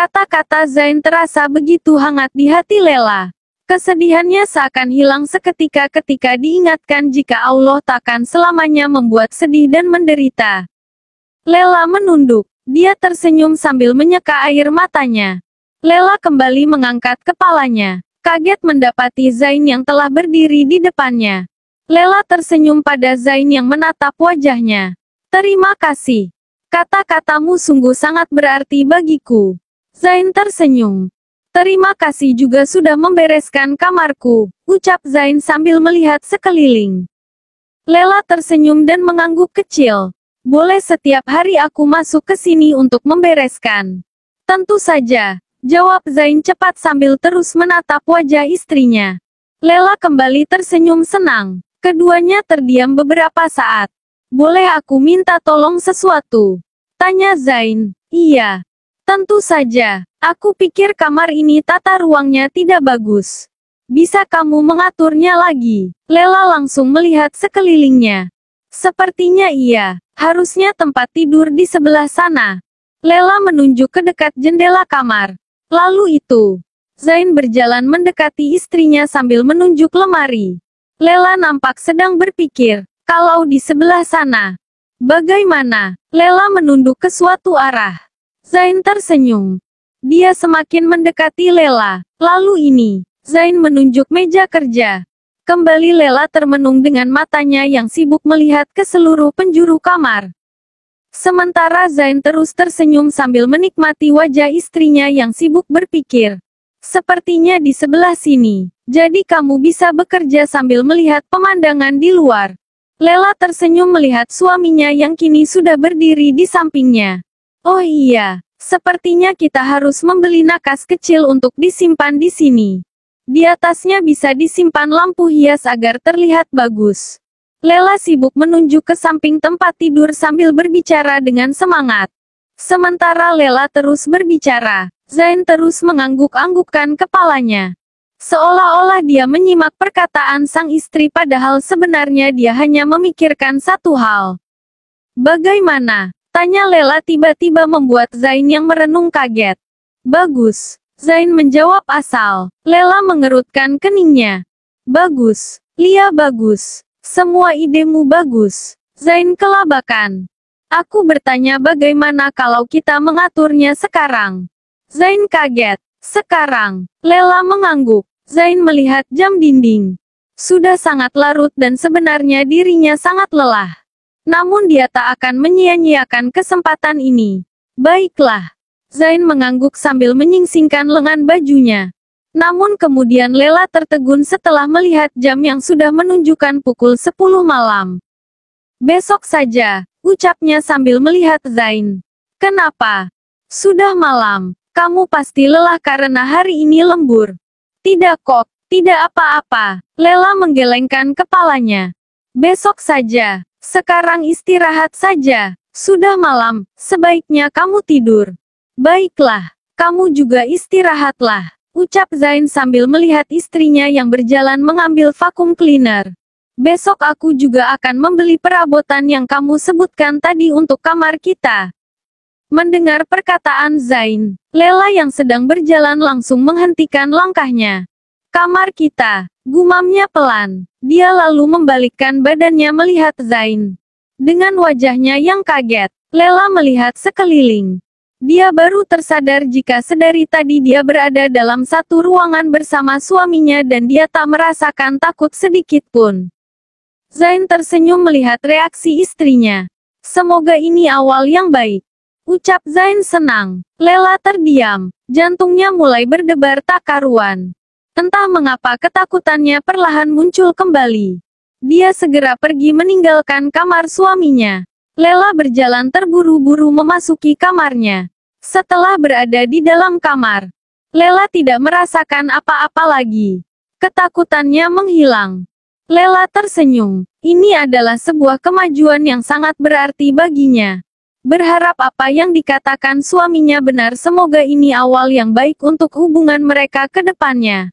Kata-kata Zain terasa begitu hangat di hati Lela. Kesedihannya seakan hilang seketika ketika diingatkan jika Allah takkan selamanya membuat sedih dan menderita. Lela menunduk. Dia tersenyum sambil menyeka air matanya. Lela kembali mengangkat kepalanya. Kaget mendapati Zain yang telah berdiri di depannya. Lela tersenyum pada Zain yang menatap wajahnya. "Terima kasih. Kata-katamu sungguh sangat berarti bagiku." Zain tersenyum. "Terima kasih juga sudah membereskan kamarku," ucap Zain sambil melihat sekeliling. Lela tersenyum dan mengangguk kecil. "Boleh setiap hari aku masuk ke sini untuk membereskan?" "Tentu saja," jawab Zain cepat sambil terus menatap wajah istrinya. Lela kembali tersenyum senang. Keduanya terdiam beberapa saat. "Boleh aku minta tolong sesuatu?" tanya Zain. "Iya. Tentu saja. Aku pikir kamar ini tata ruangnya tidak bagus. Bisa kamu mengaturnya lagi?" Lela langsung melihat sekelilingnya. "Sepertinya iya. Harusnya tempat tidur di sebelah sana." Lela menunjuk ke dekat jendela kamar. Lalu itu, Zain berjalan mendekati istrinya sambil menunjuk lemari. Lela nampak sedang berpikir, kalau di sebelah sana, bagaimana? Lela menunduk ke suatu arah. Zain tersenyum. Dia semakin mendekati Lela. Lalu ini, Zain menunjuk meja kerja. Kembali Lela termenung dengan matanya yang sibuk melihat ke seluruh penjuru kamar. Sementara Zain terus tersenyum sambil menikmati wajah istrinya yang sibuk berpikir. "Sepertinya di sebelah sini. Jadi kamu bisa bekerja sambil melihat pemandangan di luar." Lela tersenyum melihat suaminya yang kini sudah berdiri di sampingnya. "Oh iya, sepertinya kita harus membeli nakas kecil untuk disimpan di sini. Di atasnya bisa disimpan lampu hias agar terlihat bagus." Lela sibuk menunjuk ke samping tempat tidur sambil berbicara dengan semangat. Sementara Lela terus berbicara, Zain terus mengangguk-anggukkan kepalanya. Seolah-olah dia menyimak perkataan sang istri padahal sebenarnya dia hanya memikirkan satu hal. "Bagaimana?" tanya Lela tiba-tiba membuat Zain yang merenung kaget. "Bagus." Zain menjawab asal. Lela mengerutkan keningnya. "Bagus. Lia bagus. Semua idemu bagus." Zain kelabakan. "Aku bertanya bagaimana kalau kita mengaturnya sekarang?" Zain kaget. "Sekarang?" Lela mengangguk. Zain melihat jam dinding. Sudah sangat larut dan sebenarnya dirinya sangat lelah. Namun dia tak akan menyia-nyiakan kesempatan ini. "Baiklah." Zain mengangguk sambil menyingsingkan lengan bajunya. Namun kemudian Lela tertegun setelah melihat jam yang sudah menunjukkan pukul 10 malam. "Besok saja," ucapnya sambil melihat Zain. "Kenapa? Sudah malam. Kamu pasti lelah karena hari ini lembur." "Tidak kok, tidak apa-apa." Lela menggelengkan kepalanya. "Besok saja. Sekarang istirahat saja. Sudah malam, sebaiknya kamu tidur." "Baiklah, kamu juga istirahatlah," ucap Zain sambil melihat istrinya yang berjalan mengambil vakum cleaner. "Besok aku juga akan membeli perabotan yang kamu sebutkan tadi untuk kamar kita." Mendengar perkataan Zain, Lela yang sedang berjalan langsung menghentikan langkahnya. "Kamar kita," gumamnya pelan. Dia lalu membalikkan badannya melihat Zain. Dengan wajahnya yang kaget, Lela melihat sekeliling. Dia baru tersadar jika sedari tadi dia berada dalam satu ruangan bersama suaminya dan dia tak merasakan takut sedikit pun. Zain tersenyum melihat reaksi istrinya. "Semoga ini awal yang baik," ucap Zain senang. Lela terdiam. Jantungnya mulai berdebar tak karuan. Entah mengapa ketakutannya perlahan muncul kembali. Dia segera pergi meninggalkan kamar suaminya. Lela berjalan terburu-buru memasuki kamarnya. Setelah berada di dalam kamar, Lela tidak merasakan apa-apa lagi. Ketakutannya menghilang. Lela tersenyum. Ini adalah sebuah kemajuan yang sangat berarti baginya. Berharap apa yang dikatakan suaminya benar, semoga ini awal yang baik untuk hubungan mereka ke depannya.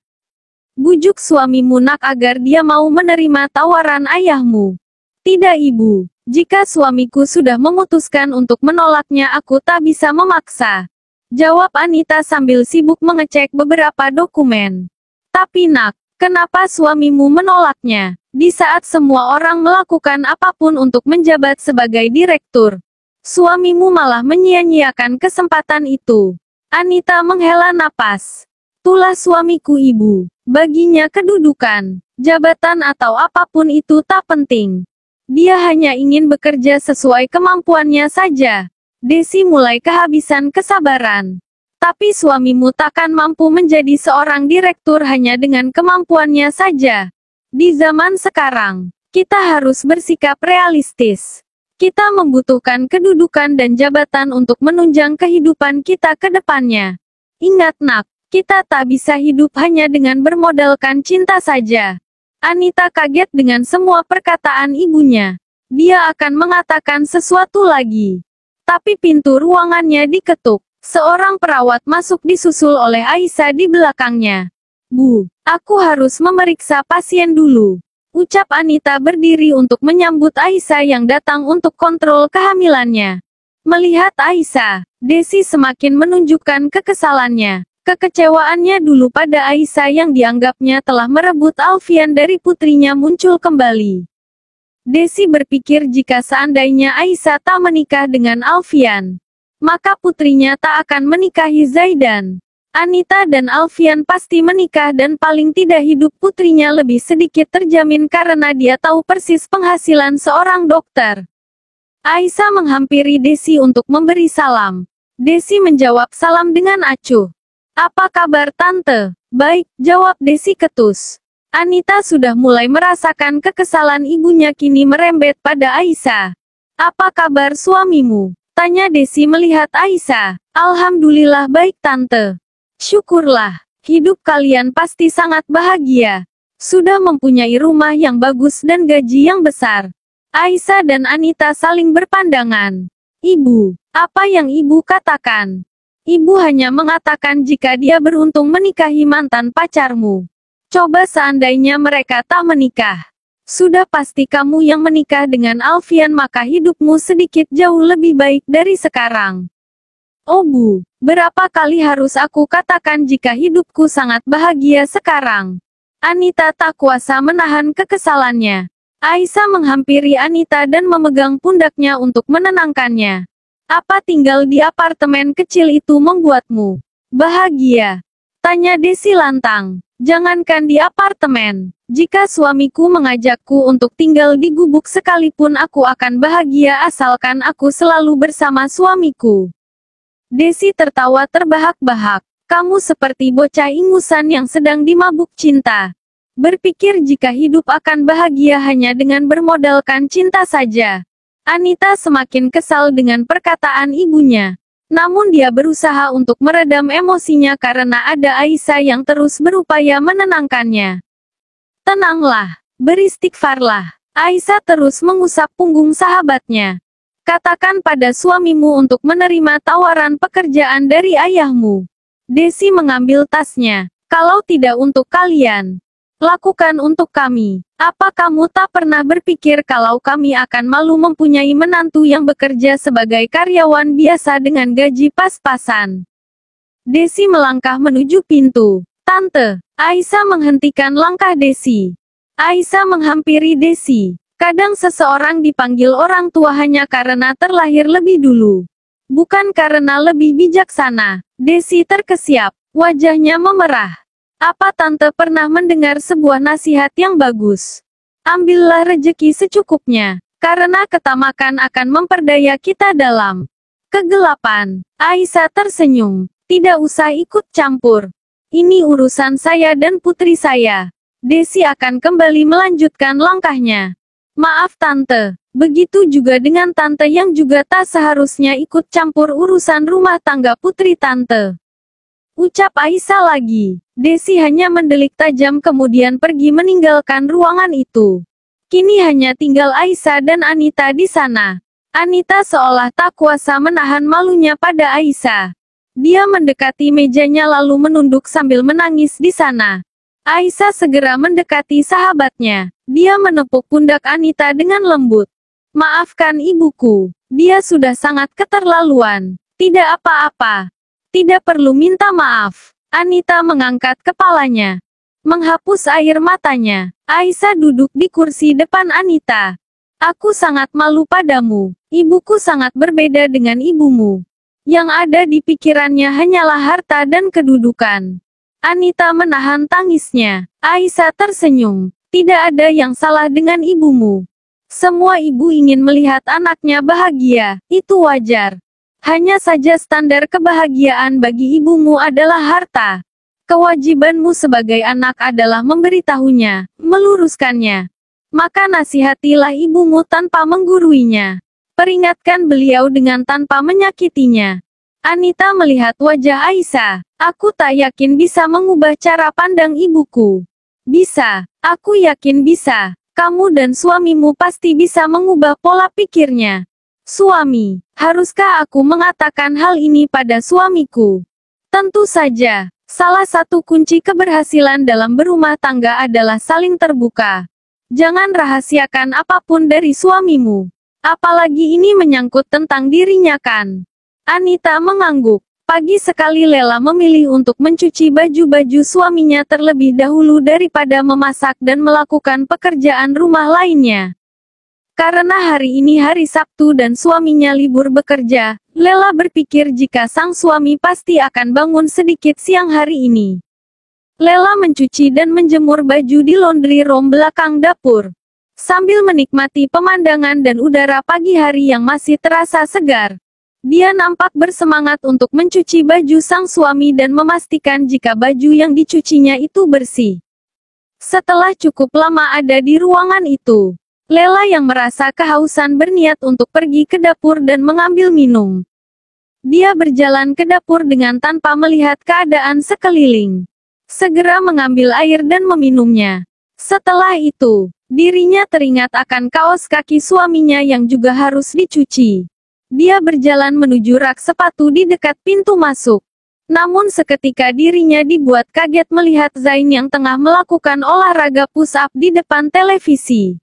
"Bujuk suamimu nak agar dia mau menerima tawaran ayahmu." "Tidak ibu. Jika suamiku sudah memutuskan untuk menolaknya aku tak bisa memaksa." Jawab Anita sambil sibuk mengecek beberapa dokumen. Tapi nak, kenapa suamimu menolaknya? Di saat semua orang melakukan apapun untuk menjabat sebagai direktur, suamimu malah menyia-nyiakan kesempatan itu. Anita menghela napas. Itulah suamiku ibu. Baginya kedudukan, jabatan atau apapun itu tak penting. Dia hanya ingin bekerja sesuai kemampuannya saja. Desi mulai kehabisan kesabaran. Tapi suamimu takkan mampu menjadi seorang direktur hanya dengan kemampuannya saja. Di zaman sekarang, kita harus bersikap realistis. Kita membutuhkan kedudukan dan jabatan untuk menunjang kehidupan kita ke depannya. Ingat nak, kita tak bisa hidup hanya dengan bermodalkan cinta saja. Anita kaget dengan semua perkataan ibunya. Dia akan mengatakan sesuatu lagi. Tapi pintu ruangannya diketuk. Seorang perawat masuk disusul oleh Aisyah di belakangnya. Bu, aku harus memeriksa pasien dulu. Ucap Anita berdiri untuk menyambut Aisyah yang datang untuk kontrol kehamilannya. Melihat Aisyah, Desi semakin menunjukkan kekesalannya. Kekecewaannya dulu pada Aisyah yang dianggapnya telah merebut Alfian dari putrinya muncul kembali. Desi berpikir jika seandainya Aisyah tak menikah dengan Alfian, maka putrinya tak akan menikahi Zaidan. Anita dan Alfian pasti menikah dan paling tidak hidup putrinya lebih sedikit terjamin karena dia tahu persis penghasilan seorang dokter. Aisyah menghampiri Desi untuk memberi salam. Desi menjawab salam dengan acuh. Apa kabar tante? Baik, jawab Desi ketus. Anita sudah mulai merasakan kekesalan ibunya kini merembet pada Aisyah. Apa kabar suamimu? Tanya Desi melihat Aisyah. Alhamdulillah baik tante. Syukurlah, hidup kalian pasti sangat bahagia. Sudah mempunyai rumah yang bagus dan gaji yang besar. Aisyah dan Anita saling berpandangan. Ibu, apa yang ibu katakan? Ibu hanya mengatakan jika dia beruntung menikahi mantan pacarmu. Coba seandainya mereka tak menikah. Sudah pasti kamu yang menikah dengan Alfian maka hidupmu sedikit jauh lebih baik dari sekarang. Oh Bu, berapa kali harus aku katakan jika hidupku sangat bahagia sekarang? Anita tak kuasa menahan kekesalannya. Aisyah menghampiri Anita dan memegang pundaknya untuk menenangkannya. Apa tinggal di apartemen kecil itu membuatmu bahagia? Tanya Desi lantang. Jangankan di apartemen, jika suamiku mengajakku untuk tinggal di gubuk sekalipun aku akan bahagia asalkan aku selalu bersama suamiku. Desi tertawa terbahak-bahak. Kamu seperti bocah ingusan yang sedang dimabuk cinta. Berpikir jika hidup akan bahagia hanya dengan bermodalkan cinta saja. Anita semakin kesal dengan perkataan ibunya. Namun dia berusaha untuk meredam emosinya karena ada Aisyah yang terus berupaya menenangkannya. Tenanglah, beristighfarlah. Aisyah terus mengusap punggung sahabatnya. Katakan pada suamimu untuk menerima tawaran pekerjaan dari ayahmu. Desi mengambil tasnya. Kalau tidak untuk kalian, lakukan untuk kami. Apa kamu tak pernah berpikir kalau kami akan malu mempunyai menantu yang bekerja sebagai karyawan biasa dengan gaji pas-pasan? Desi melangkah menuju pintu. Tante, Aisyah menghentikan langkah Desi. Aisyah menghampiri Desi. Kadang seseorang dipanggil orang tua hanya karena terlahir lebih dulu. Bukan karena lebih bijaksana. Desi terkesiap. Wajahnya memerah. Apa tante pernah mendengar sebuah nasihat yang bagus? Ambillah rejeki secukupnya, karena ketamakan akan memperdaya kita dalam kegelapan. Aisyah tersenyum. Tidak usah ikut campur. Ini urusan saya dan putri saya. Desi akan kembali melanjutkan langkahnya. Maaf tante, begitu juga dengan tante yang juga tak seharusnya ikut campur urusan rumah tangga putri tante. Ucap Aisyah lagi. Desi hanya mendelik tajam kemudian pergi meninggalkan ruangan itu. Kini hanya tinggal Aisyah dan Anita di sana. Anita seolah tak kuasa menahan malunya pada Aisyah. Dia mendekati mejanya lalu menunduk sambil menangis di sana. Aisyah segera mendekati sahabatnya. Dia menepuk pundak Anita dengan lembut. Maafkan ibuku. Dia sudah sangat keterlaluan. Tidak apa-apa. Tidak perlu minta maaf. Anita mengangkat kepalanya. Menghapus air matanya. Aisyah duduk di kursi depan Anita. Aku sangat malu padamu. Ibuku sangat berbeda dengan ibumu. Yang ada di pikirannya hanyalah harta dan kedudukan. Anita menahan tangisnya. Aisyah tersenyum. Tidak ada yang salah dengan ibumu. Semua ibu ingin melihat anaknya bahagia, itu wajar. Hanya saja standar kebahagiaan bagi ibumu adalah harta. Kewajibanmu sebagai anak adalah memberitahunya, meluruskannya. Maka nasihatilah ibumu tanpa mengguruinya. Peringatkan beliau dengan tanpa menyakitinya. Anita melihat wajah Aisyah. Aku tak yakin bisa mengubah cara pandang ibuku. Bisa, aku yakin bisa. Kamu dan suamimu pasti bisa mengubah pola pikirnya. Suami, haruskah aku mengatakan hal ini pada suamiku? Tentu saja, salah satu kunci keberhasilan dalam berumah tangga adalah saling terbuka. Jangan rahasiakan apapun dari suamimu. Apalagi ini menyangkut tentang dirinya kan? Anita mengangguk. Pagi sekali Lela memilih untuk mencuci baju-baju suaminya terlebih dahulu daripada memasak dan melakukan pekerjaan rumah lainnya. Karena hari ini hari Sabtu dan suaminya libur bekerja, Lela berpikir jika sang suami pasti akan bangun sedikit siang hari ini. Lela mencuci dan menjemur baju di laundry room belakang dapur. Sambil menikmati pemandangan dan udara pagi hari yang masih terasa segar, dia nampak bersemangat untuk mencuci baju sang suami dan memastikan jika baju yang dicucinya itu bersih. Setelah cukup lama ada di ruangan itu, Lela yang merasa kehausan berniat untuk pergi ke dapur dan mengambil minum. Dia berjalan ke dapur dengan tanpa melihat keadaan sekeliling. Segera mengambil air dan meminumnya. Setelah itu, dirinya teringat akan kaos kaki suaminya yang juga harus dicuci. Dia berjalan menuju rak sepatu di dekat pintu masuk. Namun seketika dirinya dibuat kaget melihat Zain yang tengah melakukan olahraga push-up di depan televisi.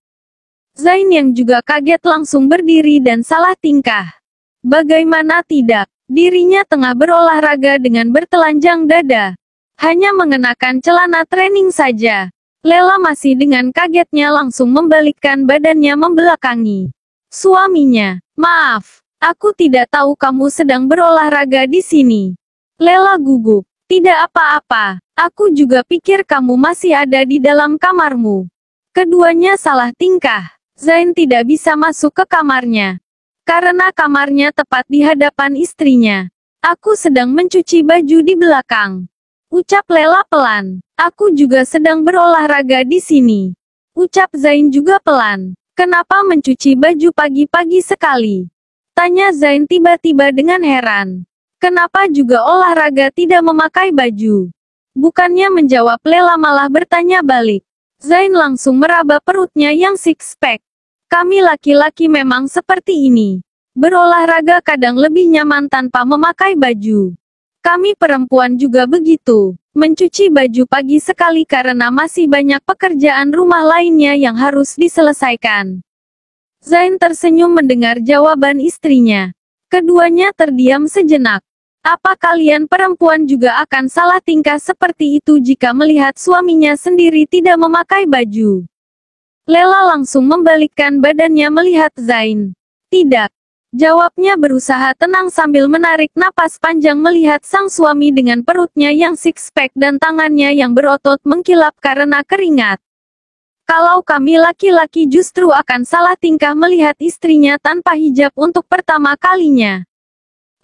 Zain yang juga kaget langsung berdiri dan salah tingkah. Bagaimana tidak, dirinya tengah berolahraga dengan bertelanjang dada. Hanya mengenakan celana training saja. Lela masih dengan kagetnya langsung membalikkan badannya membelakangi suaminya. Maaf, aku tidak tahu kamu sedang berolahraga di sini. Lela gugup. Tidak apa-apa, aku juga pikir kamu masih ada di dalam kamarmu. Keduanya salah tingkah. Zain tidak bisa masuk ke kamarnya. Karena kamarnya tepat di hadapan istrinya. Aku sedang mencuci baju di belakang. Ucap Lela pelan. Aku juga sedang berolahraga di sini. Ucap Zain juga pelan. Kenapa mencuci baju pagi-pagi sekali? Tanya Zain tiba-tiba dengan heran. Kenapa juga olahraga tidak memakai baju? Bukannya menjawab Lela malah bertanya balik. Zain langsung meraba perutnya yang six-pack. Kami laki-laki memang seperti ini. Berolahraga kadang lebih nyaman tanpa memakai baju. Kami perempuan juga begitu. Mencuci baju pagi sekali karena masih banyak pekerjaan rumah lainnya yang harus diselesaikan. Zain tersenyum mendengar jawaban istrinya. Keduanya terdiam sejenak. Apa kalian perempuan juga akan salah tingkah seperti itu jika melihat suaminya sendiri tidak memakai baju? Lela langsung membalikkan badannya melihat Zain. Tidak. Jawabnya berusaha tenang sambil menarik napas panjang melihat sang suami dengan perutnya yang six-pack dan tangannya yang berotot mengkilap karena keringat. Kalau kami laki-laki justru akan salah tingkah melihat istrinya tanpa hijab untuk pertama kalinya.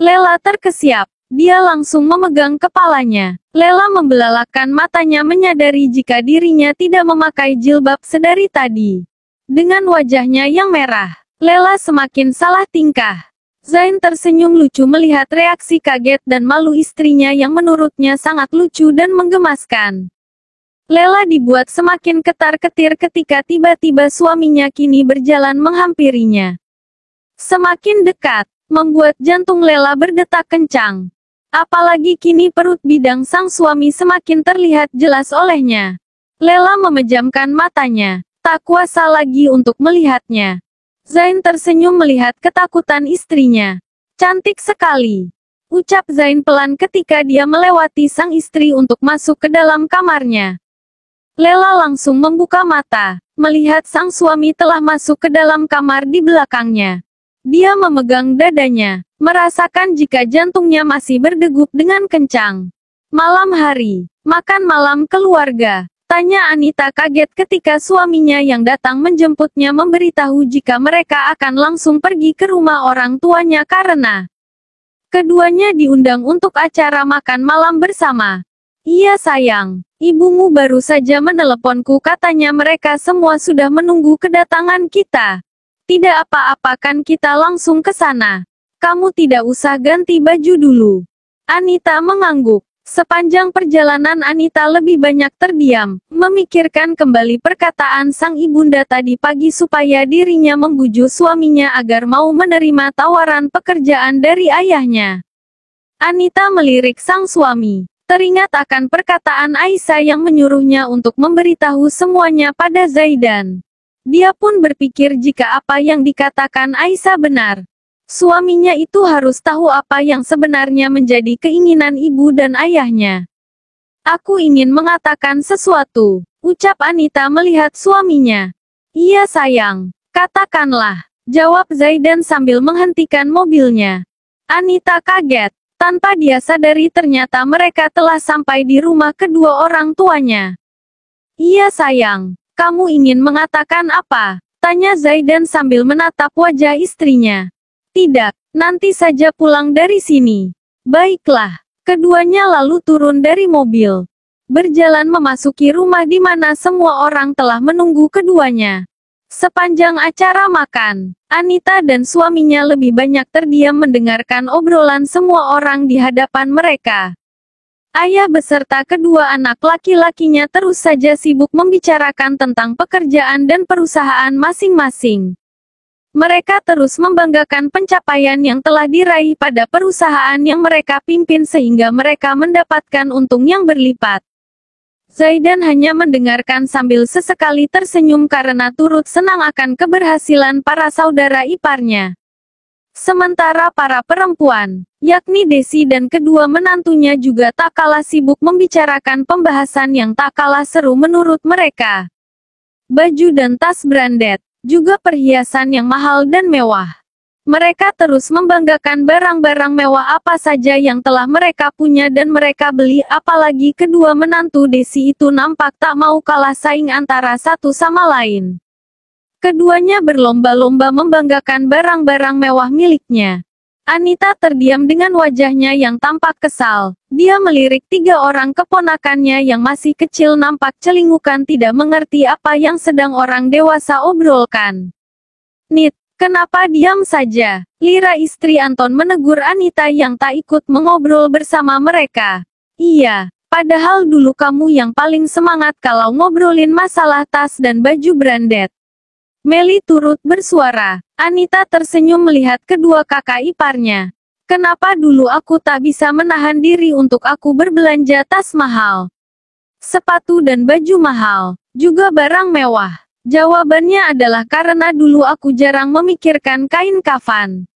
Lela terkesiap. Dia langsung memegang kepalanya. Lela membelalakan matanya menyadari jika dirinya tidak memakai jilbab sedari tadi. Dengan wajahnya yang merah, Lela semakin salah tingkah. Zain tersenyum lucu melihat reaksi kaget dan malu istrinya yang menurutnya sangat lucu dan menggemaskan. Lela dibuat semakin ketar-ketir ketika tiba-tiba suaminya kini berjalan menghampirinya. Semakin dekat, membuat jantung Lela berdetak kencang. Apalagi kini perut bidang sang suami semakin terlihat jelas olehnya. Lela memejamkan matanya, tak kuasa lagi untuk melihatnya. Zain tersenyum melihat ketakutan istrinya. Cantik sekali. Ucap Zain pelan ketika dia melewati sang istri untuk masuk ke dalam kamarnya. Lela langsung membuka mata, melihat sang suami telah masuk ke dalam kamar di belakangnya. Dia memegang dadanya, merasakan jika jantungnya masih berdegup dengan kencang. Malam hari, makan malam keluarga. Tanya Anita kaget ketika suaminya yang datang menjemputnya memberitahu jika mereka akan langsung pergi ke rumah orang tuanya karena keduanya diundang untuk acara makan malam bersama. Iya sayang, ibumu baru saja meneleponku katanya mereka semua sudah menunggu kedatangan kita. Tidak apa-apa kan kita langsung ke sana. Kamu tidak usah ganti baju dulu. Anita mengangguk. Sepanjang perjalanan Anita lebih banyak terdiam, memikirkan kembali perkataan sang ibunda tadi pagi supaya dirinya membujuk suaminya agar mau menerima tawaran pekerjaan dari ayahnya. Anita melirik sang suami, teringat akan perkataan Aisyah yang menyuruhnya untuk memberitahu semuanya pada Zaidan. Dia pun berpikir jika apa yang dikatakan Aisyah benar. Suaminya itu harus tahu apa yang sebenarnya menjadi keinginan ibu dan ayahnya. Aku ingin mengatakan sesuatu, ucap Anita melihat suaminya. Iya sayang, katakanlah, jawab Zaidan sambil menghentikan mobilnya. Anita kaget, tanpa dia sadari ternyata mereka telah sampai di rumah kedua orang tuanya. Iya sayang, kamu ingin mengatakan apa? Tanya Zaidan sambil menatap wajah istrinya. Tidak, nanti saja pulang dari sini. Baiklah, keduanya lalu turun dari mobil. Berjalan memasuki rumah di mana semua orang telah menunggu keduanya. Sepanjang acara makan, Anita dan suaminya lebih banyak terdiam mendengarkan obrolan semua orang di hadapan mereka. Ayah beserta kedua anak laki-lakinya terus saja sibuk membicarakan tentang pekerjaan dan perusahaan masing-masing. Mereka terus membanggakan pencapaian yang telah diraih pada perusahaan yang mereka pimpin sehingga mereka mendapatkan untung yang berlipat. Zaidan hanya mendengarkan sambil sesekali tersenyum karena turut senang akan keberhasilan para saudara iparnya. Sementara para perempuan, yakni Desi dan kedua menantunya juga tak kalah sibuk membicarakan pembahasan yang tak kalah seru menurut mereka. Baju dan tas branded, juga perhiasan yang mahal dan mewah. Mereka terus membanggakan barang-barang mewah apa saja yang telah mereka punya dan mereka beli, apalagi kedua menantu Desi itu nampak tak mau kalah saing antara satu sama lain. Keduanya berlomba-lomba membanggakan barang-barang mewah miliknya. Anita terdiam dengan wajahnya yang tampak kesal. Dia melirik tiga orang keponakannya yang masih kecil nampak celingukan tidak mengerti apa yang sedang orang dewasa obrolkan. Nit, kenapa diam saja? Lira istri Anton menegur Anita yang tak ikut mengobrol bersama mereka. Iya, padahal dulu kamu yang paling semangat kalau ngobrolin masalah tas dan baju branded. Meli turut bersuara. Anita tersenyum melihat kedua kakak iparnya. Kenapa dulu aku tak bisa menahan diri untuk aku berbelanja tas mahal, sepatu dan baju mahal, juga barang mewah? Jawabannya adalah karena dulu aku jarang memikirkan kain kafan.